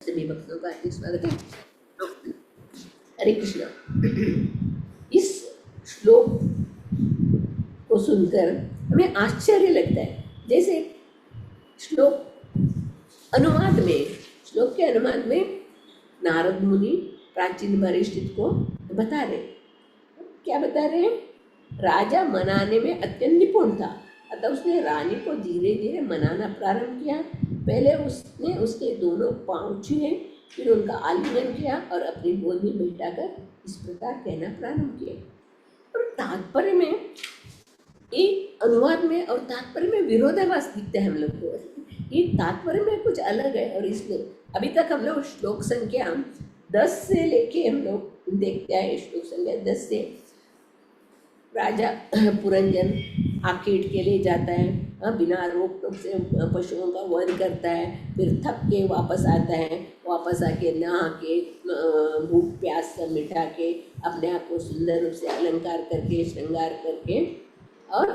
सभी भक्तों का हार्दिक स्वागत है। हरे कृष्णा। इस श्लोक को सुनकर हमें आश्चर्य लगता है। जैसे श्लोक के अनुवाद में नारद मुनि प्राचीन वरिष्ठ को बता रहे, क्या बता रहे हैं? राजा मनाने में अत्यंत निपुण था, अतः उसने रानी को धीरे धीरे मनाना प्रारंभ किया। पहले उसने उसके दोनों पांव छुए, फिर उनका आलिंगन किया और अपनी गोद में बैठाकर इस प्रकार कहना प्रारंभ किया। और तात्पर्य में, एक अनुवाद में और तात्पर्य में विरोधाभास दिखता है हम लोग को। ये तात्पर्य में कुछ अलग है। और इसमें अभी तक हम लोग श्लोक संख्या 10 से लेके हम लोग देखते आए। श्लोक संख्या 10 से राजा पुरंजन आखेट के लिए जाता है, बिना रोक टोक से पशुओं का वध करता है, फिर थक के वापस आता है, वापस आके नहा के भूख प्यास से मिटा के अपने आप को सुंदर रूप से अलंकार करके श्रृंगार करके और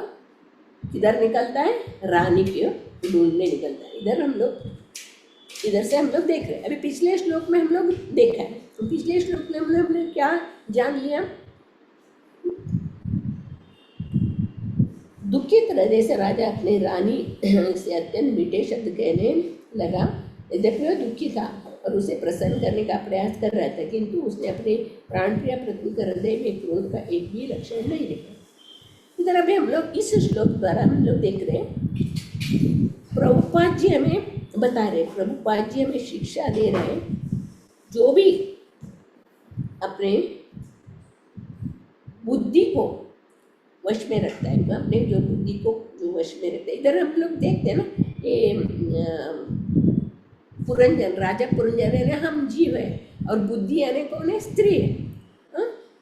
किधर निकलता है? रानी के ढूंढने निकलता है। इधर से हम लोग देख रहे हैं। अभी पिछले श्लोक में हम लोग देखा है, तो पिछले श्लोक में हमने क्या जान लिया? दुखित हृदय से राजा अपने रानी से अत्यंत मीठे शब्द कहने लगा। यद्यपि वह दुखी था और उसे प्रसन्न करने का प्रयास कर रहा था, किंतु उसने अपने प्राणप्रिय पत्नी के हृदय में क्रोध का एक भी लक्षण नहीं देखा। इधर अभी हम लोग इस श्लोक द्वारा हम लोग देख रहे हैं, प्रभुपाद जी हमें बता रहे, प्रभुपाद जी हमें शिक्षा दे रहे हैं, जो भी अपने बुद्धि को वश में रखता है, अपने जो बुद्धि को जो वश में रखता है। इधर हम लोग देखते हैं ना, ये पुरंजन, राजा पुरंजन यानी हम जीव है और बुद्धि यानी कौन है? स्त्री है।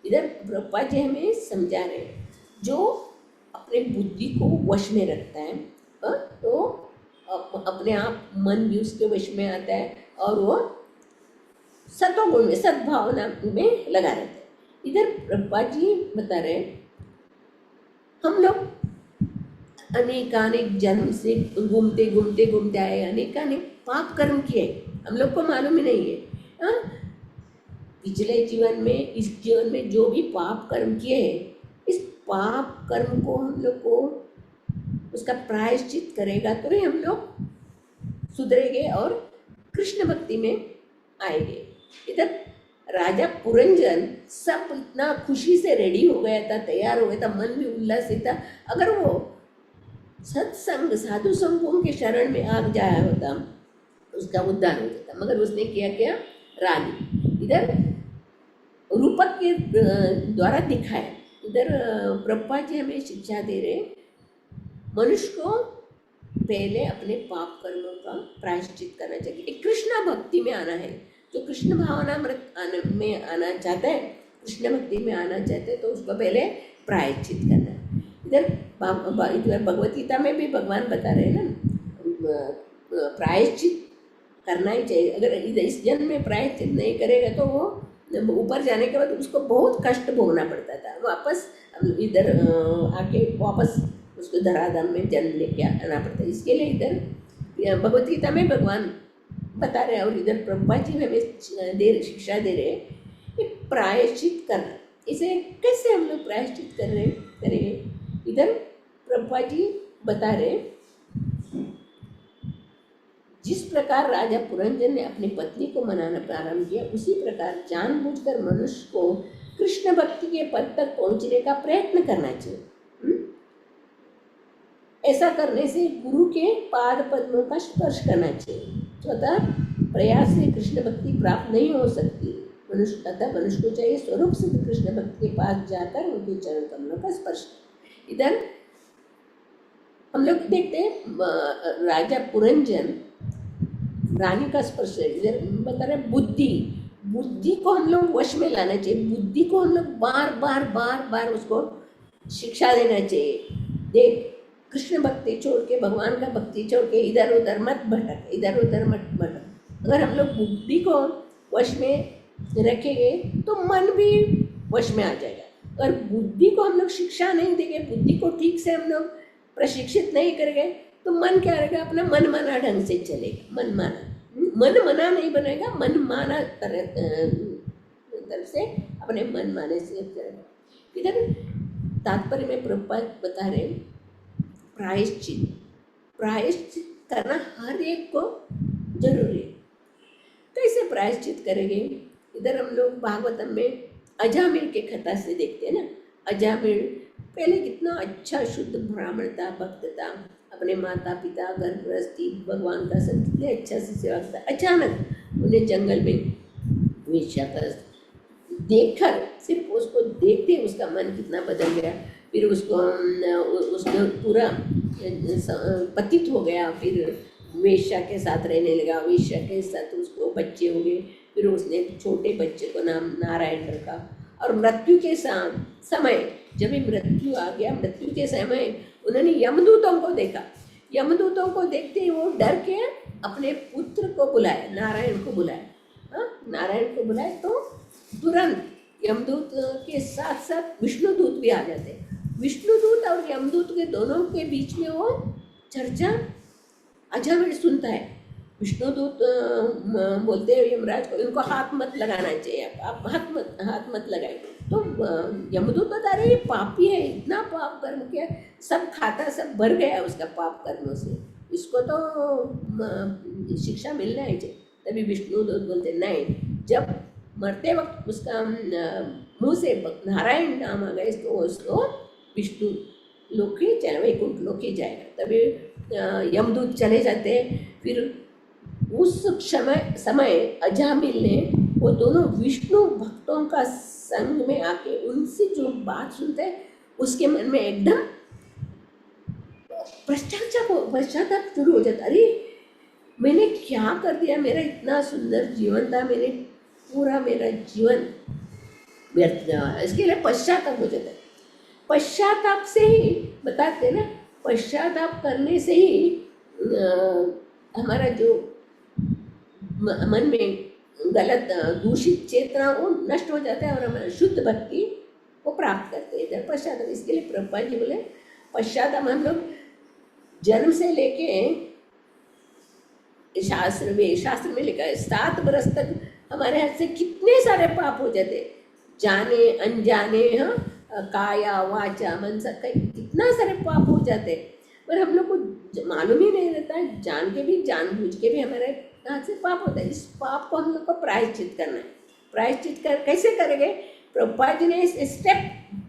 इधर प्रभुपाद जी हमें समझा रहे हैं, जो अपने बुद्धि को वश में रखता है तो अपने आप मन भी उसके वश में आता है और वो सत्वगुण में, सद्भावना में लगा रहता है। इधर प्रभुपाद जी बता रहे हैं, हम लोग अनेकानेक जन्म से घूमते आए, अनेकानेक पाप कर्म किए, हम लोग को मालूम ही नहीं है। पिछले जीवन में, इस जीवन में जो भी पाप कर्म किए हैं, इस पाप कर्म को हम लोग को उसका प्रायश्चित करेगा तो ही हम लोग सुधरेंगे और कृष्ण भक्ति में आएंगे। इधर राजा पुरंजन सब इतना खुशी से रेडी हो गया था, तैयार हो गया था, मन भी उल्लासित था। अगर वो सत्संग साधु संगों के शरण में आ जाया होता, उसका उद्धार हो जाता, मगर उसने क्या? रानी इधर रूपक के द्वारा दिखाया। इधर प्रभुपाद जी हमें शिक्षा दे रहे, मनुष्य को पहले अपने पाप कर्मों का प्रायश्चित करना चाहिए। कृष्ण भक्ति में आना है, जो कृष्ण भावना में आना चाहता है, कृष्ण भक्ति में आना चाहते हैं, तो उसको पहले प्रायश्चित करना है। इधर भगवत गीता में भी भगवान बता रहे हैं ना, प्रायश्चित करना ही चाहिए। अगर इस जन्म में प्रायश्चित नहीं करेगा तो वो ऊपर जाने के बाद उसको बहुत कष्ट भोगना पड़ता था, वापस इधर आके वापस उसको धराधाम में जन्म लेके आना पड़ता है। इसके लिए इधर भगवत गीता में भगवान बता रहे हैं और इधर प्रभुपाद जी हमें शिक्षा दे रहे हैं कि प्रायश्चित करना। इसे कैसे हम लोग प्रायश्चित करेंगे? इधर प्रभुपाद जी बता रहे, जिस प्रकार राजा पुरंजन ने अपनी पत्नी को मनाना प्रारंभ किया, उसी प्रकार जानबूझकर मनुष्य को कृष्ण भक्ति के पद तक पहुंचने का प्रयत्न करना चाहिए। ऐसा करने से गुरु के पाद पद्मों का स्पर्श करना चाहिए। स्वतः प्रयास से कृष्ण भक्ति प्राप्त नहीं हो सकती। मनुष्य को चाहिए स्वरूप सिद्ध कृष्ण भक्ति के पास जाकर उनके चरण कमलों का स्पर्श। इधर हम लोग देखते हैं, राजा पुरंजन रानी का स्पर्श, इधर बता रहे बुद्धि को हम लोग वश में लाना चाहिए। बुद्धि को हम लोग बार उसको शिक्षा देना चाहिए। देख, कृष्ण भक्ति छोड़ के, भगवान का भक्ति छोड़ के इधर उधर मत भटक। अगर हम लोग बुद्धि को वश में रखेंगे तो मन भी वश में आ जाएगा। अगर बुद्धि को हम लोग शिक्षा नहीं देंगे, बुद्धि को ठीक से हम लोग प्रशिक्षित नहीं करेंगे, तो मन क्या रहेगा? अपना मनमाना ढंग से चलेगा, मनमाना। मन मना नहीं बनेगा, मन माना तरफ से अपने मन माने से करेगा। इधर तात्पर्य में प्रभुपाद बता रहे प्रायश्चित, प्रायश्चित करना हर एक को जरूरी है। कैसे प्रायश्चित करेंगे? इधर हम लोग भागवतम में अजामिल के कथा से देखते हैं ना। अजामिल पहले कितना अच्छा शुद्ध ब्राह्मण था, भक्त था, अपने माता पिता घर गृहस्थी भगवान का सब कितने अच्छा से सेवा करता। अचानक उन्हें जंगल में वेश्या का देखकर, सिर्फ उसको देखते उसका मन कितना बदल गया। फिर उसको पूरा पतित हो गया, फिर वेश्या के साथ रहने लगा, वेश्या के साथ उसको बच्चे हो गए। फिर उसने छोटे बच्चे को नाम नारायण रखा। और मृत्यु के समय, जब मृत्यु आ गया, मृत्यु के समय उन्होंने यमदूतों को देखा। यमदूतों को देखते ही वो डर के अपने पुत्र को बुलाया, नारायण को बुलाया। हाँ, नारायण को बुलाए तो तुरंत यमदूत के साथ साथ विष्णुदूत भी आ जाते। विष्णुदूत और यमदूत के दोनों के बीच में वो चर्चा अजामिल सुनता है। विष्णुदूत बोलते हैं यमराज को, इनको हाथ मत लगाना चाहिए, आप हाथ मत लगाए। तो यमदूत बता रहे ये पापी है, इतना पाप कर्म किया, सब खाता सब भर गया उसका पाप कर्मों से, इसको तो शिक्षा मिलना ही चाहिए। तभी विष्णुदूत बोलते नहीं, जब मरते वक्त उसका मुंह से नारायण नाम आ गए तो उसको विष्णु लोक ही चले, वैकुंठ लोक ही जाएगा। तभी यमदूत चले जाते। फिर उस समय अजामिल ने वो दोनों विष्णु भक्तों का संग में आके उनसे जो बात सुनते हैं, उसके मन में एकदम पश्चाताप शुरू हो जाता। अरे मैंने क्या कर दिया, मेरा इतना सुंदर जीवन था, मेरा जीवन व्यर्थ गया। इसके लिए पश्चाताप हो जाता है। पश्चाताप से ही बताते ना, पश्चाताप करने से ही हमारा जो मन में गलत दूषित चेतना वो नष्ट हो जाता है और हमारा शुद्ध भक्ति को प्राप्त करते हैं। इधर पश्चाताप, इसके लिए प्रभुपाद जी बोले पश्चाताप हम लोग जन्म से लेके शास्त्र में लिखा है 7 बरस तक हमारे हाथ से कितने सारे पाप हो जाते, जाने अनजाने, हाँ, काया वाचा मन से कितना सारे पाप हो जाते, पर हम लोग को मालूम ही नहीं रहता है। जानबूझ के भी हमारे हाथ से पाप होता है। इस पाप को हम लोग को प्रायश्चित करना है। प्रायश्चित कैसे करेंगे? प्रभुपाद जी ने इस स्टेप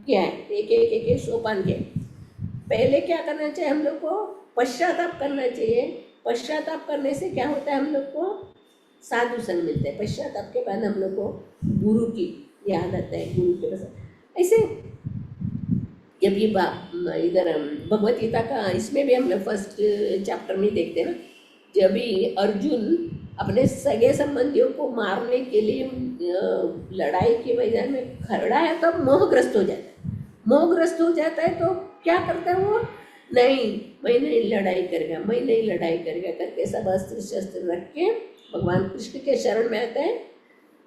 किया है, एक सोपान के। पहले क्या करना चाहिए? हम लोग को पश्चाताप करना चाहिए। पश्चाताप करने से क्या होता है? हम लोग को साधु संग मिलते हैं। पश्चाताप के बाद हम लोग को गुरु की याद आता है, गुरु के पास। ऐसे जब ये इधर भगवत गीता का, इसमें भी हम लोग फर्स्ट चैप्टर में देखते हैं ना, जब भी अर्जुन अपने सगे संबंधियों को मारने के लिए लड़ाई के मैदान में खड़ा है, तब मोहग्रस्त हो जाता है। मोहग्रस्त हो जाता है तो क्या करता है वो? नहीं, मैं नहीं लड़ाई करेगा करके सब अस्त्र शस्त्र रख के भगवान कृष्ण के शरण में आता है।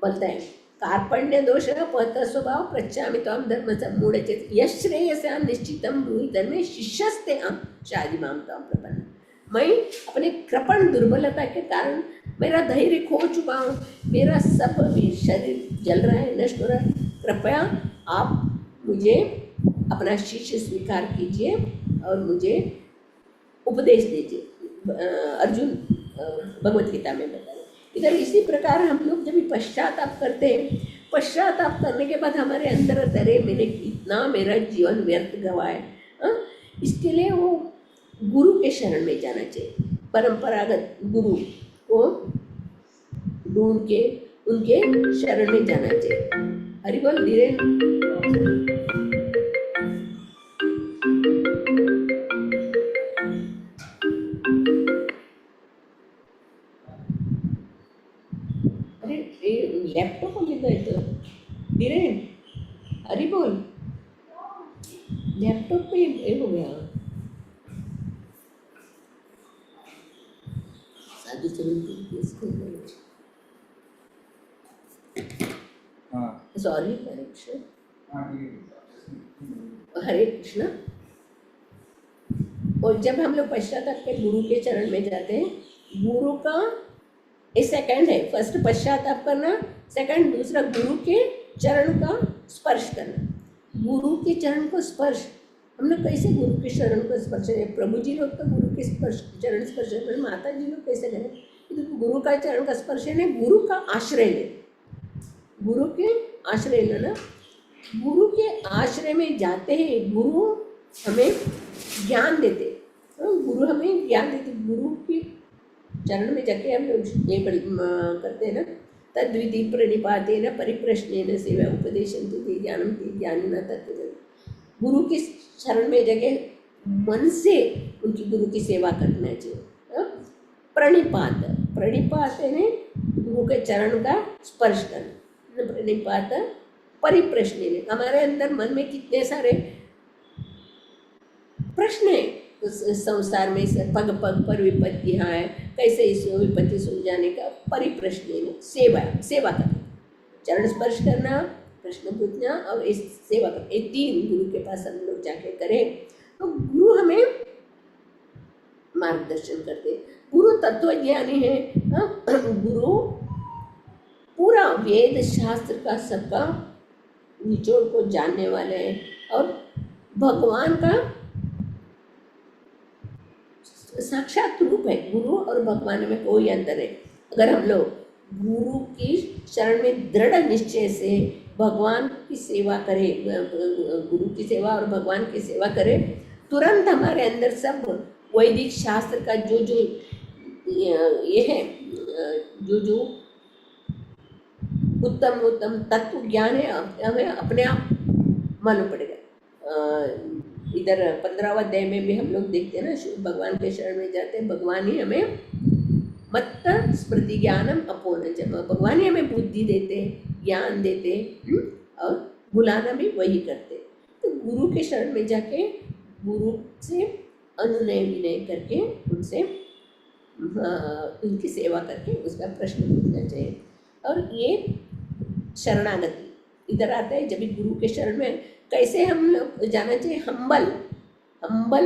बोलता है कार्पण्य दोष पहत स्वभाव प्रचामी तो हम धर्म से मूढ़ चेत यश्रेयसा निश्चितम ब्रूहि धर्मे शिष्यस्ते हम शादी माम तो प्रपन्न। मैं अपने कृपण दुर्बलता के कारण मेरा धैर्य खो चुका हूँ, मेरा सब शरीर जल रहा है, नष्ट हो रहा है। कृपया आप मुझे अपना शिष्य स्वीकार कीजिए और मुझे उपदेश दीजिए। अर्जुन भगवत गीता में बता रहे। इधर इसी प्रकार हम लोग जब पश्चाताप करते हैं, पश्चाताप करने के बाद हमारे अंदर अरे मैंने इतना मेरा जीवन व्यर्थ गवाया, इसके लिए वो गुरु के शरण में जाना चाहिए। परंपरागत गुरु को ढूंढ के उनके शरण में जाना चाहिए। हरि बोल धीरेन्द्र। लैपटॉप में तो धीरेन्द्र, हरि बोल, लैपटॉप पे ये हो गया। साधु चरण इसको सॉरी, हरे कृष्ण, हरे कृष्ण। और जब हम लोग पश्चाताप के गुरु के चरण में जाते हैं, गुरु का ये सेकंड है। फर्स्ट पश्चाताप करना, सेकंड दूसरा गुरु के चरण का स्पर्श करना। गुरु के चरण को स्पर्श, हम लोग कैसे गुरु के चरण को स्पर्श करें? प्रभु जी लोग तो गुरु के चरण स्पर्श करें, माता जी लोग कैसे करें? तो गुरु का चरण का स्पर्श है, गुरु का आश्रय ले, गुरु के आश्रय लेना। गुरु के आश्रय में जाते हैं, गुरु हमें ज्ञान देते, गुरु हमें ज्ञान देते। गुरु के चरण में जाके हम लोग ये करते हैं ना, तद्विधि प्रणिपातेन परिप्रश्नेन सेवा उपदेशन्ति ते ज्ञानं ते ज्ञानिनः तत्त्वज्ञानं। गुरु के शरण में जगह मन से उनकी गुरु की सेवा करना चाहिए। प्रणिपात, प्रणिपात ने गुरु के चरण का स्पर्श करना। प्रणिपात परिप्रश्न, हमारे अंदर मन में कितने सारे प्रश्न है संसार में, पग पग पर विपत्तियाँ है, कैसे इस विपत्ति सुलझाने का परिप्रश्न, सेवा करना, चरण स्पर्श करना, प्रश्न पूछना और इस सेवा करना। ये तीन गुरु के पास हम लोग जाके करें तो गुरु हमें मार्गदर्शन करते। गुरु तत्वज्ञानी है, गुरु पूरा वेद शास्त्र का सबका निचोड़ को जानने वाले हैं और भगवान का साक्षात रूप है। गुरु और भगवान में कोई अंतर है। अगर हम लोग गुरु की शरण में दृढ़ निश्चय से भगवान की सेवा करें, गुरु की सेवा और भगवान की सेवा करें, तुरंत हमारे अंदर सब वैदिक शास्त्र का जो जो ये है, जो जो उत्तम उत्तम तत्व ज्ञान है, हमें अपने आप मालूम पड़ेगा। इधर 15वें अध्याय में भी हम लोग देखते हैं ना, भगवान के शरण में जाते हैं, भगवान ही हमें मत्त स्मृति ज्ञानम अपोन, भगवान ही हमें बुद्धि देते, ज्ञान देते और बुलाना भी वही करते। तो गुरु के शरण में जाके गुरु से अनुनय विनय करके उनसे उनकी सेवा करके उसका प्रश्न पूछना चाहिए। और ये शरणागति इधर आता है, जब भी गुरु के शरण में कैसे हम लोग जाना चाहिए, हम्बल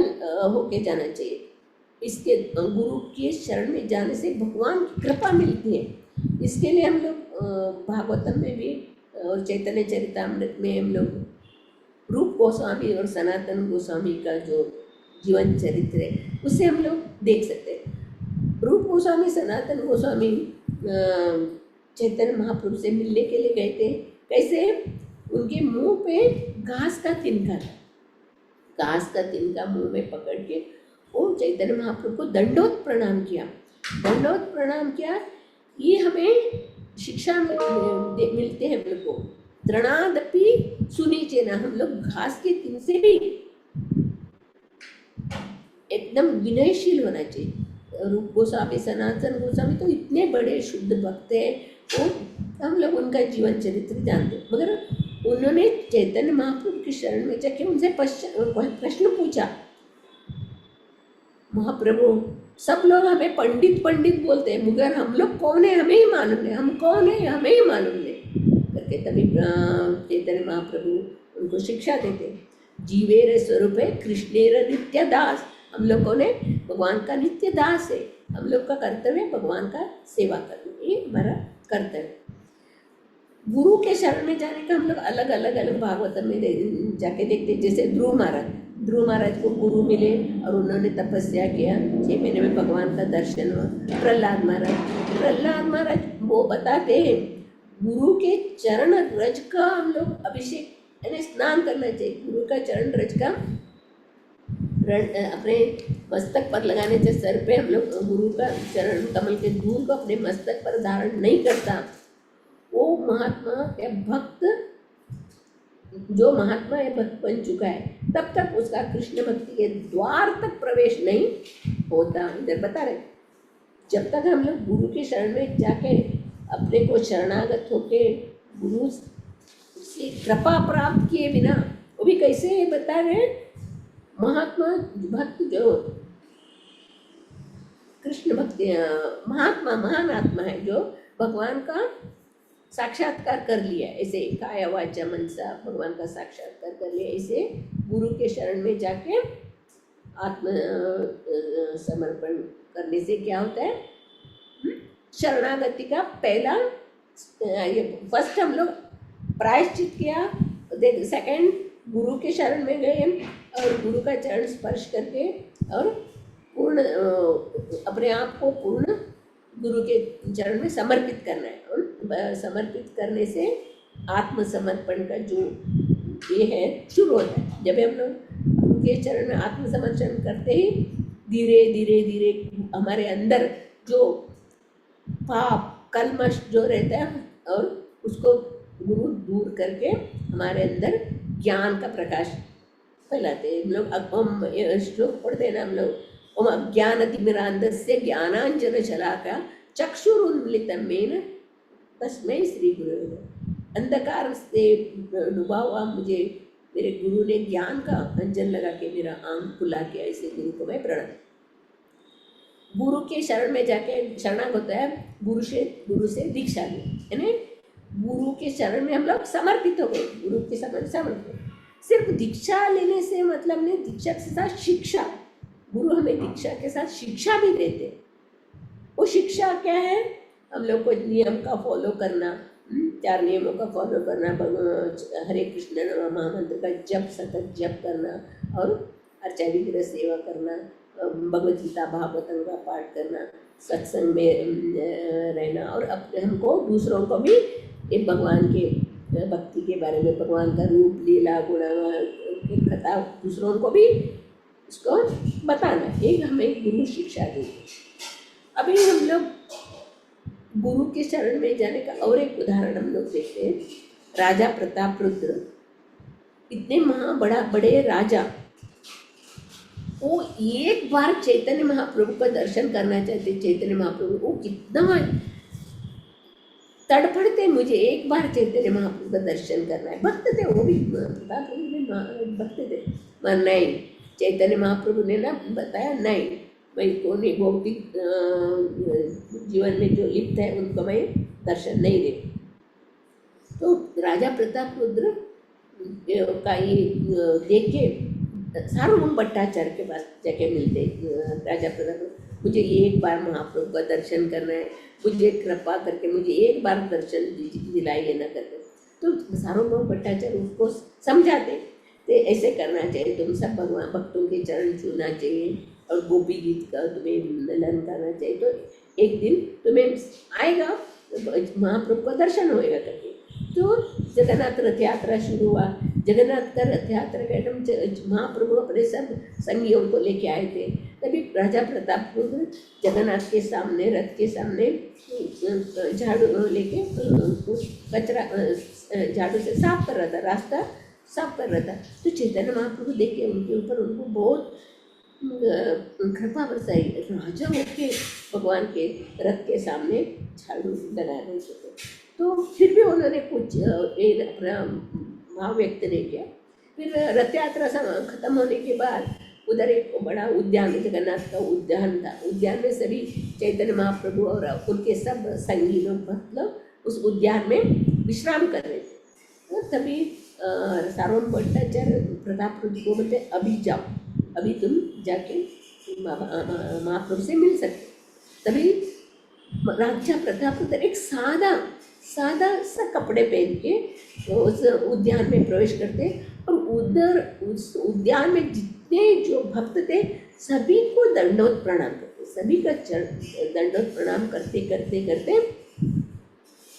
होके जाना चाहिए। इसके गुरु के शरण में जाने से भगवान की कृपा मिलती है। इसके लिए हम लोग भागवतम में भी और चैतन्य चरितामृत में हम लोग रूप गोस्वामी और सनातन गोस्वामी का जो जीवन चरित्र है उससे हम लोग देख सकते हैं। रूप गोस्वामी सनातन गोस्वामी चैतन्य महाप्रभु से मिलने के लिए गए थे। कैसे? उनके मुंह पे घास का तिनका था, घास का तिनका मुंह में पकड़ के वो चैतन्य महाप्रभु को दंडोत प्रणाम किया, दंडोत प्रणाम किया। ये हमें शिक्षा मिलते हैं हम लोग को, तृणादपि सुनीचेना, हम लोग घास के तिन से भी एकदम विनयशील होना चाहिए। रूप गोस्वामी सनातन गोस्वामी तो इतने बड़े शुद्ध भक्त हैं, वो हम लोग उनका जीवन चरित्र जानते, मगर उन्होंने चैतन्य महाप्रभु की शरण में जाके उनसे प्रश्न पूछा। महाप्रभु, सब लोग हमें पंडित पंडित बोलते हैं, मगर हम लोग कौन है हमें ही मालूम नहीं, हम कौन है हमें ही मालूम नहीं करके तभी चैतन्य महाप्रभु उनको शिक्षा देते। जीवेर स्वरूप है कृष्णेर नित्य दास, हम लोग कौन है? भगवान का नित्य दास है। हम लोग का कर्तव्य भगवान का सेवा करना, ये हमारा कर्तव्य। गुरु के शरण में जाने का हम लोग अलग अलग भागवतम में जाके देखते। जैसे ध्रुव महाराज को गुरु मिले और उन्होंने तपस्या किया, 6 महीने में भगवान का दर्शन हुआ। प्रहलाद महाराज वो बताते हैं गुरु के चरण रज का हम लोग अभिषेक यानी स्नान करना चाहिए। गुरु का चरण रज का अपने मस्तक पर लगाने से, सर पे हम लोग गुरु का चरण कमल के धूल को अपने मस्तक पर धारण नहीं करता, वो महात्मा या भक्त, जो महात्मा या भक्त बन चुका है तब तक उसका कृष्ण भक्ति के द्वार तक प्रवेश नहीं होता। इधर बता रहे, जब तक हम लोग गुरु के शरण में जाके अपने को शरणागत होके गुरु से कृपा प्राप्त किए बिना, वो भी कैसे बता रहे, महात्मा भक्त जो कृष्ण भक्ति महात्मा महान आत्मा है, जो भगवान का साक्षात्कार कर लिया, ऐसे काया वाचा मनसा भगवान का साक्षात्कार कर लिया, ऐसे गुरु के शरण में जाके आत्म समर्पण करने से क्या होता है? शरणागति का पहला ये फर्स्ट हम लोग प्रायश्चित किया, देख सेकंड गुरु के शरण में गए और गुरु का चरण स्पर्श करके और पूर्ण अपने आप को पूर्ण गुरु के चरण में समर्पित करना है। और समर्पित करने से आत्मसमर्पण का जो ये है शुरू होता है। जब हम लोग गुरु के चरण में आत्मसमर्पण करते ही धीरे धीरे धीरे हमारे अंदर जो पाप कलमश जो रहता है और उसको गुरु दूर करके हमारे अंदर ज्ञान का प्रकाश फैलाते हैं। हम लोग हम श्लोक पढ़ते हैं ना, हम लोग ओम अज्ञानतिमिरान्धस्य ज्ञानांजन शलाका चक्षुरुन्मिलितं तस्मै श्री गुरुवे नमः। अंधकार से डूबा हुआ मुझे मेरे गुरु ने ज्ञान का अंजन लगा के मेरा आंख खुला के ऐसे गुरु को मैं प्रणाम। गुरु के शरण में जाके शरणागत होता है, गुरु से दीक्षा ली, यानी गुरु के शरण में हम लोग समर्पित हो गए, गुरु के शरण समर्पित। सिर्फ दीक्षा लेने से मतलब नहीं, दीक्षा के साथ शिक्षा, गुरु हमें दीक्षा के साथ शिक्षा भी देते हैं। वो शिक्षा क्या है? हम लोग को नियम का फॉलो करना, 4 नियमों का फॉलो करना, हरे कृष्ण महामंत्र का जप सतत जप करना और अर्चा विग्रह सेवा करना, भगवद गीता भागवतम का पाठ करना, सत्संग में रहना और अपने हमको दूसरों को भी एक भगवान के भक्ति के बारे में, भगवान का रूप लीला गुण की कथा दूसरों को भी उसको बताना, एक हमें गुरु शिक्षा देगी। अभी हम लोग गुरु के शरण में जाने का और एक उदाहरण हम लोग देखते हैं। राजा प्रतापरुद्र इतने बड़े राजा, वो एक बार चैतन्य महाप्रभु का दर्शन करना चाहते। चैतन्य महाप्रभु वो कितना तड़फड़ते, मुझे एक बार चैतन्य महाप्रभु का दर्शन करना है। भक्त थे वो भी, भक्त थे, मगर नहीं, चैतन्य महाप्रभु ने ना बताया नहीं, मैं कोई भौतिक जीवन में जो लिप्त है उनको मैं दर्शन नहीं दे। तो राजा प्रतापरुद्र का ये देख के सार्वभौम भट्टाचार्य के पास जाके मिलते, राजा प्रताप मुझे एक बार महाप्रभु का दर्शन करना है, मुझे कृपा करके मुझे एक बार दर्शन दिलाइए न करके। तो सार्वभौम भट्टाचार्य उसको समझाते, तो ऐसे करना चाहिए, तुम सब भगवान भक्तों के चरण छूना चाहिए और गोपी गीत का तुम्हें मिलन करना चाहिए, तो एक दिन तुम्हें आएगा महाप्रभु का दर्शन होएगा करके। तो जगन्नाथ रथ यात्रा शुरू हुआ। जगन्नाथ का रथ यात्रा का एकदम महाप्रभु अपने सब संगियों को लेके आए थे। तभी राजा प्रतापरुद्र जगन्नाथ के सामने, रथ के सामने झाड़ू लेके कचरा झाड़ू से साफ कर रहा था, रास्ता साफ कर रहा था। तो चैतन्य महाप्रभु देखे उनके ऊपर, उनको बहुत कृपा बरसाई। राजा होके भगवान के रथ के सामने झाड़ू लगा रहे थे, तो फिर भी उन्होंने कुछ अपना भाव व्यक्त नहीं किया। फिर रथ यात्रा खत्म होने के बाद उधर एक बड़ा उद्यान, जगन्नाथ का उद्यान था। उद्यान में सभी चैतन्य महाप्रभु और उनके सब संगी लोग भक्त लोग उस उद्यान में विश्राम कर रहे थे। तो तभी सार्वभौम भट्टाचार्य प्रतापरुद्र को बोलते, अभी जाओ, अभी तुम जाके महाप्रभु से मिल सकते। तभी राजा प्रतापरुद्र एक सादा सा कपड़े पहन के उस उद्यान में प्रवेश करते और उधर उस उद्यान में जितने जो भक्त थे सभी को दंडवत प्रणाम करते, सभी का दंडवत प्रणाम करते करते करते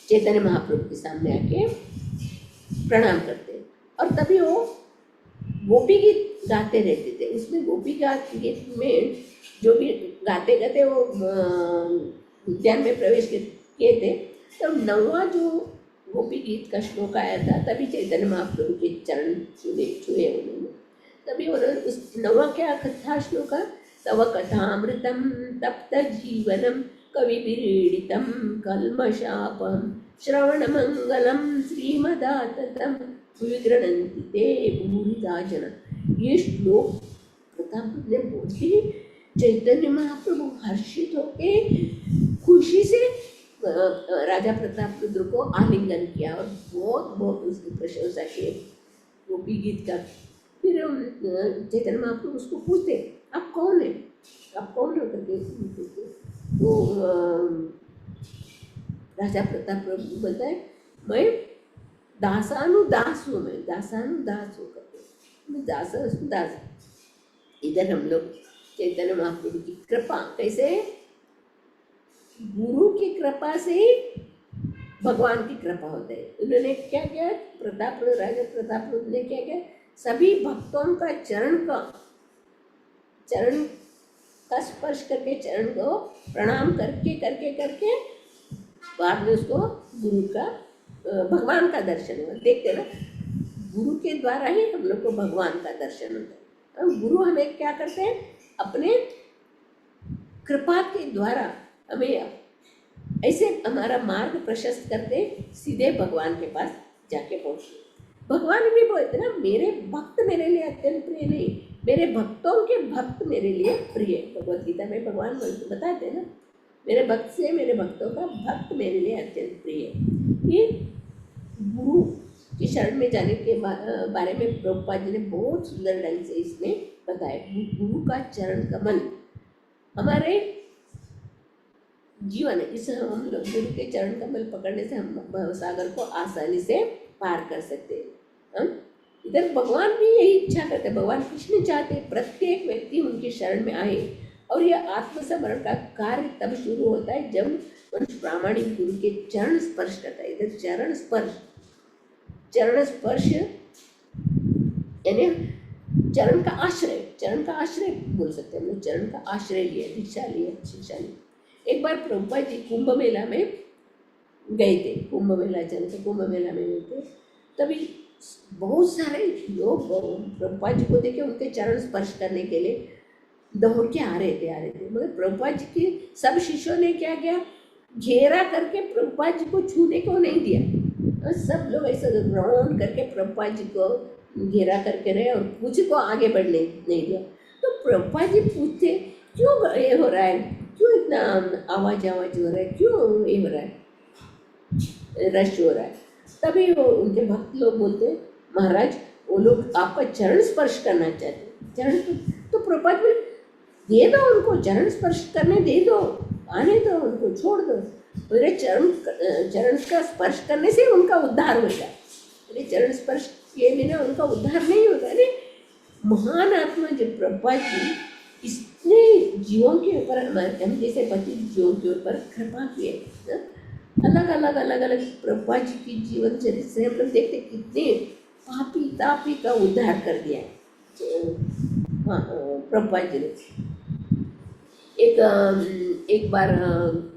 चैतन्य महाप्रभु के सामने आके प्रणाम करते। और तभी वो गोपी गीत गाते रहते थे। उसमें गोपी गीत में जो भी गाते गाते वो उद्यान में प्रवेश किए थे। तब 9वां जो गोपी गीत का श्लोक आया था, तभी चैतन्य महाप्रभु के चरण छुए उन्होंने। तभी उन्होंने उस 9वां क्या कथा श्लोक, तव कथामृतम तप्त जीवनम कविभिरीडितम कल्मषापम श्रवण मंगलम श्रीमदाततम विगृह्णन्ति ते भूरिदा जना। ये श्लोक प्रताप ने बोली, चैतन्य महाप्रभु हर्षित होके खुशी से राजा प्रतापरुद्र को आलिंगन किया और बहुत बहुत उसकी प्रशंसा की गोपी गीत का। फिर चैतन्य महाप्रभु उसको पूछते, आप कौन है, आप कौन हो करके पूछते। तो राजा प्रताप प्रभु बोलता है मैं दासानुदास हूँ, मैं दासानुदास हूँ करके, मैं दासानुदास। इधर हम लोग चैतन्य महाप्रभु की कृपा कैसे, गुरु की कृपा से ही भगवान की कृपा होता है। उन्होंने क्या किया, राजा प्रताप ने क्या किया, सभी भक्तों का चरण का स्पर्श करके, चरण को प्रणाम करके करके करके बाद में उसको गुरु का भगवान का दर्शन हुआ। देखते ना, गुरु के द्वारा ही हम लोग को भगवान का दर्शन होता है। गुरु हमें क्या करते हैं, अपने कृपा के द्वारा हमें ऐसे हमारा मार्ग प्रशस्त करते, सीधे भगवान के पास जाके पहुँचते। भगवान भी बोलते ना, मेरे भक्त मेरे लिए अत्यंत प्रिय नहीं, मेरे भक्तों के भक्त मेरे लिए प्रिय। भगवद गीता में भगवान बताते हैं ना, मेरे भक्त से मेरे भक्तों का भक्त मेरे लिए अत्यंत प्रिय है। ये गुरु की शरण में जाने के बारे में प्रभुपाद जी ने बहुत सुंदर ढंग से इसमें बताया। गुरु का चरण कमल हमारे जीवन है, इसे हम लोग गुरु के चरण कमल पकड़ने से हम भवसागर को आसानी से पार कर सकते हैं। इधर भगवान भी यही इच्छा करते हैं, भगवान कृष्ण चाहते प्रत्येक व्यक्ति उनकी शरण में आए। और यह आत्मसमरण का कार्य तब शुरू होता है जब मनुष्य प्रामाणिक गुरु के चरण स्पर्श करता है। इधर चरण स्पर्श यानी चरण का आश्रय बोल सकते हैं हम लोग। चरण का आश्रय लिया, दीक्षा लिया, शिक्षा ली। एक बार प्रभुपाद जी कुंभ मेला में गए थे, कुंभ मेला में गए थे, तभी बहुत सारे लोग प्रभुपाद जी को देखे उनके चरण स्पर्श करने के लिए दौड़ के आ रहे थे। मगर प्रभुपाद जी के सब शिष्यों ने क्या किया, घेरा करके प्रभुपाद जी को छूने को नहीं दिया। और सब लोग ऐसा राउंड करके प्रभुपाद जी को घेरा करके रहे और कुछ को आगे बढ़ने नहीं दिया। तो प्रभुपाद जी पूछते, क्यों ये हो रहा है, क्यों इतना आवाज हो रहा है, क्यों ये हो रहा है, रश हो रहा है। तभी वो उनके भक्त लोग बोलते, महाराज वो लोग आपका चरण स्पर्श करना चाहते हैं। तो प्रभुपाद बोले, दे दो उनको, चरण स्पर्श करने दे दो, आने दो उनको, छोड़ दो। मेरे चरण का स्पर्श करने से उनका उद्धार होगा, मेरे चरण स्पर्श किए बिना उनका उद्धार नहीं होगा। अरे महान आत्मा जब प्रभुपाद जी इतने जीवों के ऊपर, हम जैसे पति जीवों के ऊपर कृपा किए, अलग अलग प्रभुपाद जी की जीवन चरित्र से हम लोग देखते कितने पापी तापी का उद्धार कर दिया प्रभुपाद जी ने। एक बार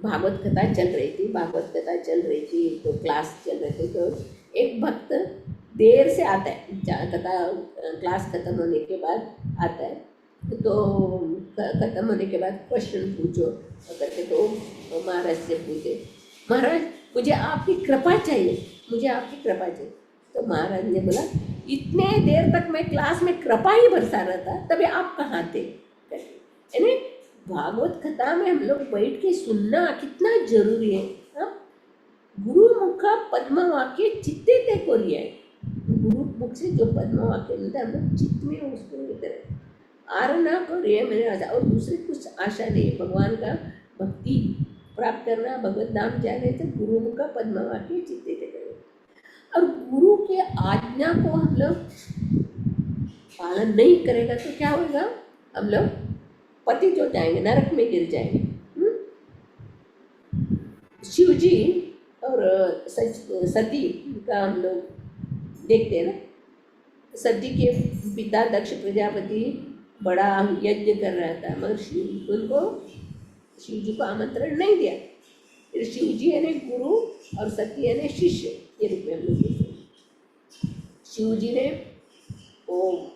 भागवत कथा चल रही थी, तो क्लास चल रहे थे, तो एक भक्त देर से आता है, क्लास खत्म होने के बाद आता है। तो खत्म होने के बाद क्वेश्चन पूछो करके, तो महाराज से पूछे, महाराज मुझे आपकी कृपा चाहिए। तो महाराज ने बोला, इतने देर तक मैं क्लास में कृपा ही बरसा रहा था, तभी आप कहाँ थे। यानी भागवत कथा में हम लोग बैठ के सुनना कितना जरूरी है। गुरु मुख पद्म वाक्य चित्ते ते कोरिया है। गुरु मुख से जो पद्म वाक्य मिलता है हम लोग चित्त में उसको लेते रहे, आरना करिए मेरे आशा, और दूसरी कुछ आशा नहीं। भगवान का भक्ति प्राप्त करना, भगवत नाम जाने, तो गुरु मुख पद्म वाक्य चित्ते ते करें। और गुरु के आज्ञा को हम लोग पालन नहीं करेगा तो क्या होगा, हम लोग पतित हो जाएंगे, नरक में गिर जाएंगे। शिव जी और सती का हम लोग देखते हैं ना, सती के पिता दक्ष प्रजापति बड़ा यज्ञ कर रहा था, मगर शिव जी को आमंत्रण नहीं दिया। फिर शिव जी यानी गुरु और सती यानी शिष्य के रूप में हम लोग देखते हैं।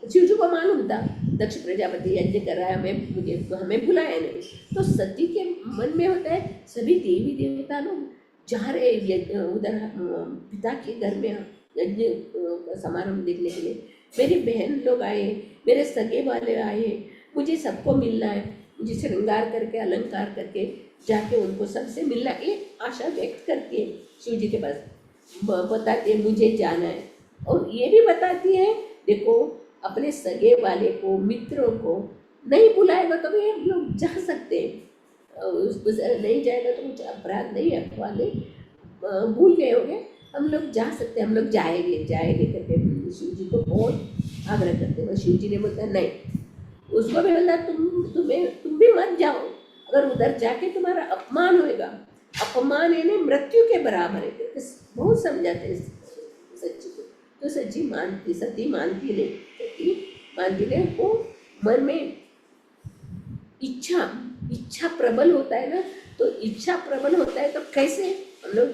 शिव जी को मालूम था दक्ष प्रजापति यज्ञ कर रहा है, हमें बुलाया नहीं। तो सती के मन में होता है, सभी देवी देवता लोग जा रहे उधर पिता के घर में यज्ञ समारोह देखने के लिए, मेरी बहन लोग आए, मेरे सगे वाले आए, मुझे सबको मिलना है, मुझे श्रृंगार करके अलंकार करके जाके उनको सबसे मिलना, एक आशा व्यक्त करती है शिव जी के पास, बताती है मुझे जाना है। और ये भी बताती है, देखो अपने सगे वाले को, मित्रों को नहीं बुलाएगा तो भी लोग जा सकते हैं, नहीं जाएगा तो कुछ अपराध नहीं है वाले। भूल गए होंगे, हम लोग जा सकते हैं, हम लोग जाएंगे जाएंगे करके शिव जी को बहुत आग्रह करते हैं। शिव जी ने बोलता नहीं, उसको भी बोलता तुम भी मत जाओ, अगर उधर जाके तुम्हारा अपमान होएगा, अपमान यानी मृत्यु के बराबर है। तो बहुत समझाते हैं सच्ची को, तो सच्ची मानती, सती मानती नहीं, सती मानती नहीं। वो मन में इच्छा प्रबल होता है ना, तो इच्छा प्रबल होता है तो कैसे हम लोग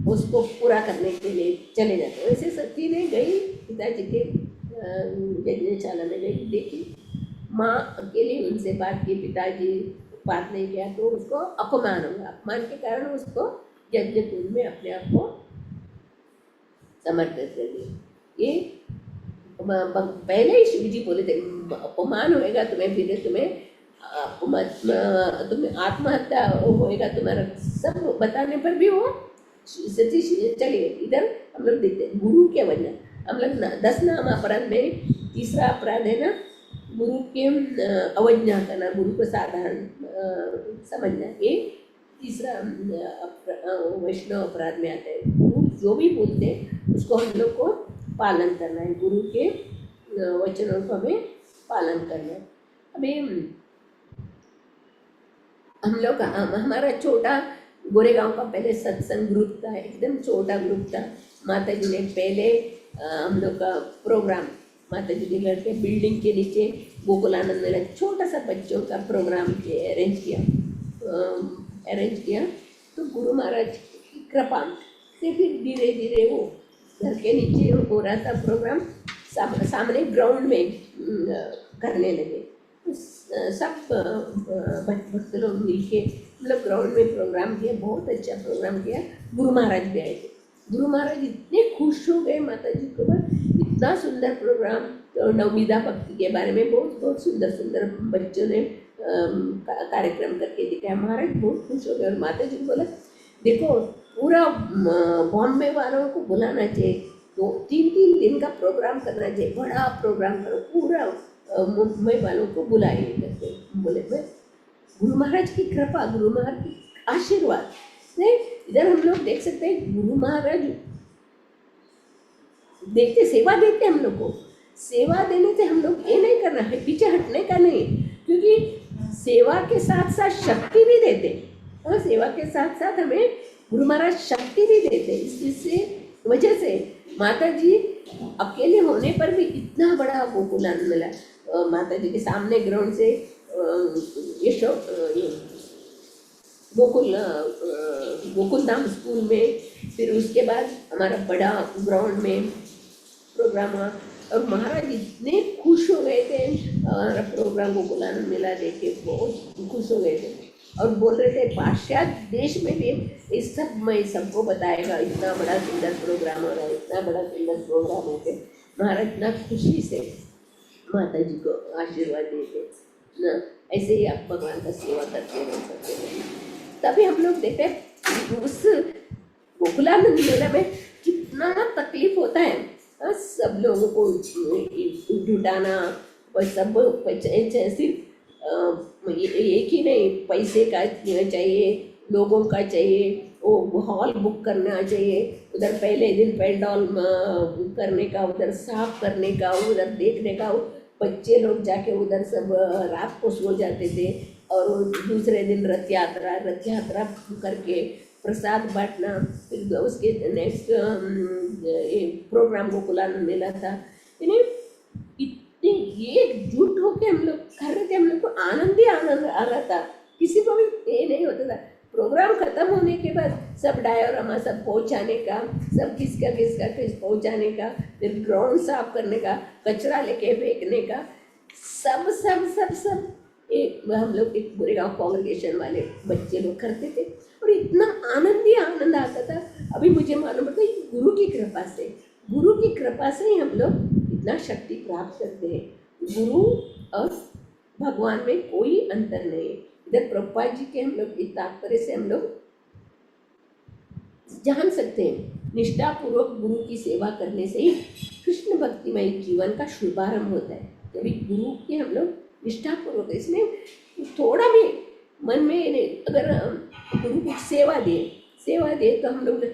उसको पूरा करने के लिए चले जाते हैं। वैसे सती ने गई पिताजी के यज्ञशाला में गई, देखी माँ अकेले उनसे बात की, पिताजी बात नहीं किया तो उसको अपमान होगा, अपमान के कारण उसको यज्ञ कुंड में अपने आप को समर्पित कर दिया। ये पहले ही शिव जी बोले थे अपमान होएगा तुम्हें, फिर तुम्हें आत्महत्या होएगा तुम्हारा, सब बताने पर भी वो सती चली गई। इधर हम लोग देखते हैं गुरु के वजह, हम लोग 10 नाम अपराध में तीसरा अपराध है ना, गुरु के अवज्ञा करना, गुरु को साधारण समझना, ये तीसरा वैष्णव अपराध में आता है। गुरु जो भी बोलते हैं उसको हम लोग को पालन करना है, गुरु के वचनों को हमें पालन करना है। अभी हम लोग हमारा छोटा गोरेगांव का पहले सत्संग ग्रुप था, एकदम छोटा ग्रुप था। माता जी ने पहले हम लोग का प्रोग्राम माता जी के घर के बिल्डिंग के नीचे गोकुलानंद मेला छोटा सा बच्चों का प्रोग्राम अरेंज किया। तो गुरु महाराज की कृपा से फिर धीरे धीरे वो घर के नीचे हो रहा था प्रोग्राम, सामने ग्राउंड में करने लगे। सब भक्त लोग मिलके मतलब ग्राउंड में प्रोग्राम किया, बहुत अच्छा प्रोग्राम किया। गुरु महाराज भी आए थे, गुरु महाराज इतने खुश हो गए माता जी को, इतना सुंदर प्रोग्राम, तो नवविधा भक्ति के बारे में बहुत बहुत सुंदर सुंदर बच्चों ने कार्यक्रम करके दिखाया। महाराज बहुत खुश हो गए और माता जी को बोला देखो पूरा बॉम्बे वालों को बुलाना चाहिए, 2-3 दिन का प्रोग्राम करना चाहिए, बड़ा प्रोग्राम करो, पूरा मुंबई वालों को बुलाइए करके बोले। मैं गुरु महाराज की कृपा, गुरु महाराज की आशीर्वाद से इधर हम लोग देख सकते हैं। गुरु महाराज देखते सेवा देते हम लोग को, सेवा देने से हम लोग ये नहीं करना है, पीछे हटने का नहीं, क्योंकि सेवा के साथ साथ शक्ति भी देते और सेवा के साथ साथ हमें गुरु महाराज शक्ति भी देते। इससे वजह से माता जी अकेले होने पर भी इतना बड़ा गोकुलानंद मिला। माता जी के सामने ग्राउंड से गोकुलधाम स्कूल में, फिर उसके बाद हमारा बड़ा ग्राउंड में प्रोग्राम हुआ और महाराज इतने खुश हो गए थे हमारा प्रोग्राम गोकुलानंद मेला देख के, बहुत खुश हो गए थे और बोल रहे थे पाश्चात्य देश में भी इस सब मैं सबको बताएगा, इतना बड़ा सुंदर प्रोग्राम हो रहा है, इतना बड़ा सुंदर प्रोग्राम होते। महाराज इतना खुशी से माता जी को आशीर्वाद देते ना, ऐसे ही आप भगवान का सेवा करते रह सकते हैं। तभी हम लोग देखते हैं उस गोकुलानंद मेला में कितना तकलीफ होता है, सब लोगों को जुटाना, सब सिर्फ एक ही नहीं, पैसे का चाहिए, लोगों का चाहिए, वो हॉल बुक करना चाहिए, उधर पहले दिन पेंडॉल करने का, उधर साफ करने का, उधर देखने का। बच्चे लोग जाके उधर सब रात को सो जाते थे और दूसरे दिन रथ यात्रा करके प्रसाद बांटना, फिर उसके नेक्स्ट प्रोग्राम गोकुलानंद मेला था। यानी इतने एकजुट होके हम लोग कर रहे थे, हम लोग को आनंद ही आनंद आ रहा था, किसी को भी ये नहीं होता था। प्रोग्राम खत्म होने के बाद सब डायोरामा सब पहुंचाने का, सब किसका पहुंचाने का, फिर ग्राउंड साफ करने का, कचरा लेके फेंकने का, सब सब सब सब एक हम लोग एक गोरेगांव कांग्रेगेशन वाले बच्चे लोग करते थे और इतना आनंद ही आनंद आता था। अभी मुझे मालूम पड़ता है गुरु की कृपा से ही हम लोग इतना शक्ति प्राप्त करते हैं। गुरु और भगवान में कोई अंतर नहीं है। इधर प्रभुपाद जी के हम लोग इस तात्पर्य से हम लोग जान सकते हैं, निष्ठापूर्वक गुरु की सेवा करने से ही कृष्ण भक्तिमय जीवन का शुभारंभ होता है। तभी गुरु की हम लोग निष्ठापूर्वक, इसमें थोड़ा भी मन में नहीं, अगर गुरु की सेवा दे तो हम लोग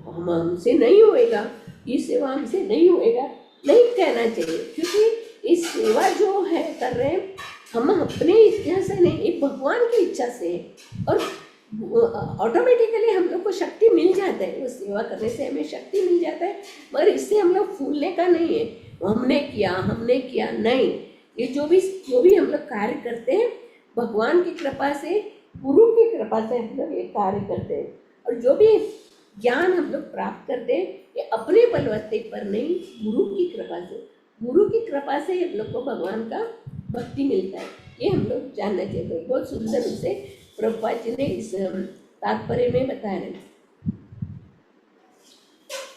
हमसे नहीं होएगा, ये सेवा हमसे नहीं होएगा, नहीं कहना चाहिए, क्योंकि इस सेवा जो है कर रहे हैं हम अपने इच्छा से नहीं, ये भगवान की इच्छा से है। और ऑटोमेटिकली हम लोग को शक्ति मिल जाता है, वो सेवा करने से हमें शक्ति मिल जाता है। मगर इससे हम लोग फूलने का नहीं है, हमने किया नहीं। ये जो भी हम लोग कार्य करते हैं भगवान की कृपा से, गुरु की कृपा से हम लोग ये कार्य करते हैं। और जो भी ज्ञान हम लोग प्राप्त करते हैं ये अपने बलवत्ते पर नहीं, गुरु की कृपा से, गुरु की कृपा से हम लोग को भगवान का भक्ति मिलता है। ये हम लोग जानना चाहिए। बहुत सुंदर रूप से प्रभुपाद जी ने इस तात्पर्य में बताया है।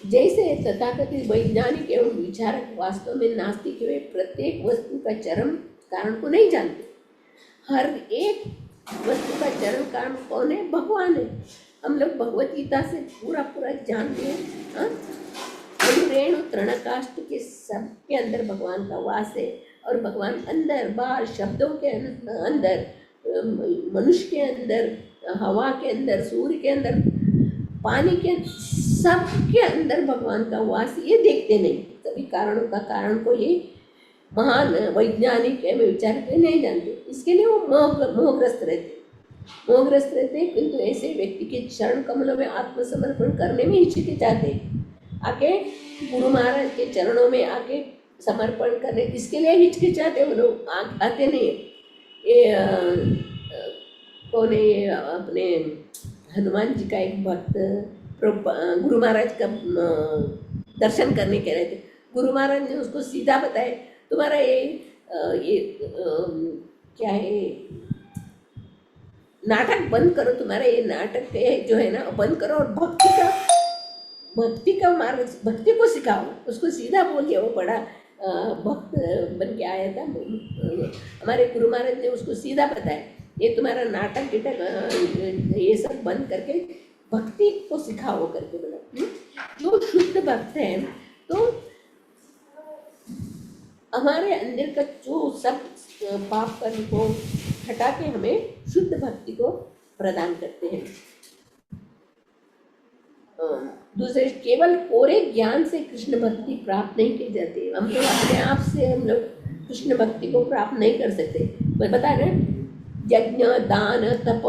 जैसे तथाकथित वैज्ञानिक एवं विचारक वास्तव में नास्तिक वे प्रत्येक वस्तु का चरम कारण को नहीं जानते। हर एक वस्तु का चरम कारण कौन है? भगवान है। हम लोग भगवत गीता से पूरा जानते हैं। रेणु तृणकाष्ठ के सबके अंदर भगवान का वास है। और भगवान अंदर बाहर, शब्दों के अंदर, मनुष्य के अंदर, हवा के अंदर, सूर्य के अंदर, पानी के, सबके अंदर भगवान का वास। ये देखते नहीं, सभी कारणों का कारण को ये महान वैज्ञानिक एवं विचारक नहीं जानते। इसके लिए वो मोहग्रस्त रहते, किंतु ऐसे व्यक्ति के चरण कमलों में आत्मसमर्पण करने में हिचकिचाते। आके गुरु महाराज के चरणों में आके समर्पण करने, इसके लिए हिचकिचाते वो लोग, आते नहीं। ये कौन है? ये अपने हनुमान जी का एक भक्त गुरु महाराज का दर्शन करने के रहे थे। गुरु महाराज ने उसको सीधा बताया, तुम्हारा ये क्या है, नाटक बंद करो, तुम्हारा ये नाटक जो है ना बंद करो, और भक्ति का मार्ग, भक्ति को सिखाओ। उसको सीधा बोल दिया। वो बड़ा भक्त बन के आया था। हमारे गुरु महाराज ने उसको सीधा बताया, ये तुम्हारा नाटक गिटक ये सब बंद करके भक्ति को सिखाओ करके बोला। जो शुद्ध भक्त है तो हमारे अंदर का जो सब पाप कर्म को हटा के हमें शुद्ध भक्ति को प्रदान करते हैं। दूसरे, केवल कोरे ज्ञान से कृष्ण भक्ति प्राप्त नहीं की जाती। हम लोग अपने आप से हम लोग कृष्ण भक्ति को प्राप्त नहीं कर सकते। बता रहे यज्ञ दान तप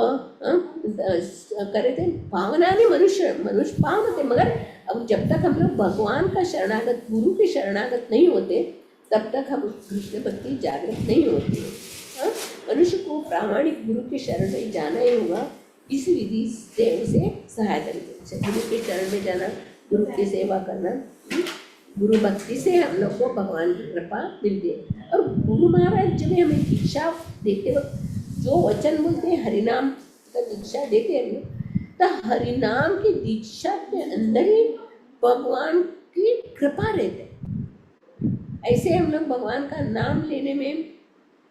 करे थे, भावना नहीं, मनुष्य पावन थे। मगर अब जब तक हम लोग भगवान का शरणागत, गुरु के शरणागत नहीं होते, तब तक हम कृष्ण भक्ति जागृत नहीं होती है। मनुष्य को प्रामाणिक गुरु के शरण में जाना ही होगा। इस विधि से उसे सहायता मिलती है। गुरु के शरण में जाना, गुरु की सेवा करना, गुरु भक्ति से हम लोग को भगवान की कृपा मिलती है। और गुरु महाराज जब हमें दीक्षा देते वक्त जो वचन बोलते हैं, हरिनाम का दीक्षा देते हैं हम लोग, तो हरिनाम की दीक्षा के अंदर ही भगवान की कृपा रहती है। ऐसे हम लोग भगवान का नाम लेने में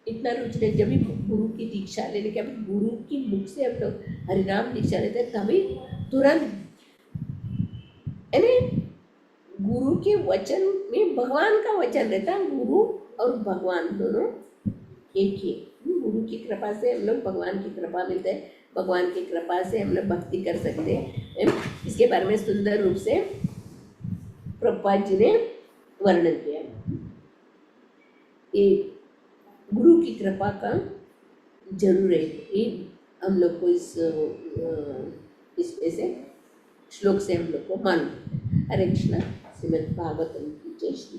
इतना रुचि रहे। जब भी गुरु की दीक्षा लेने के, गुरु की मुख से हम लोग हरिनाम दीक्षा लेते हैं, तभी तुरंत यानी गुरु के वचन में भगवान का वचन रहता है। गुरु और भगवान दोनों एक ही। गुरु की कृपा से हम लोग भगवान की कृपा मिलते हैं, भगवान की कृपा से हम लोग भक्ति कर सकते हैं। इसके बारे में सुंदर रूप से प्रभुपाद जी ने वर्णन किया। ये गुरु की कृपा का जरूर है, ये हम लोग को इसमें से श्लोक से हम लोग को मालूम। हरे कृष्णा। श्रीमद् भागवतम की जय श्री।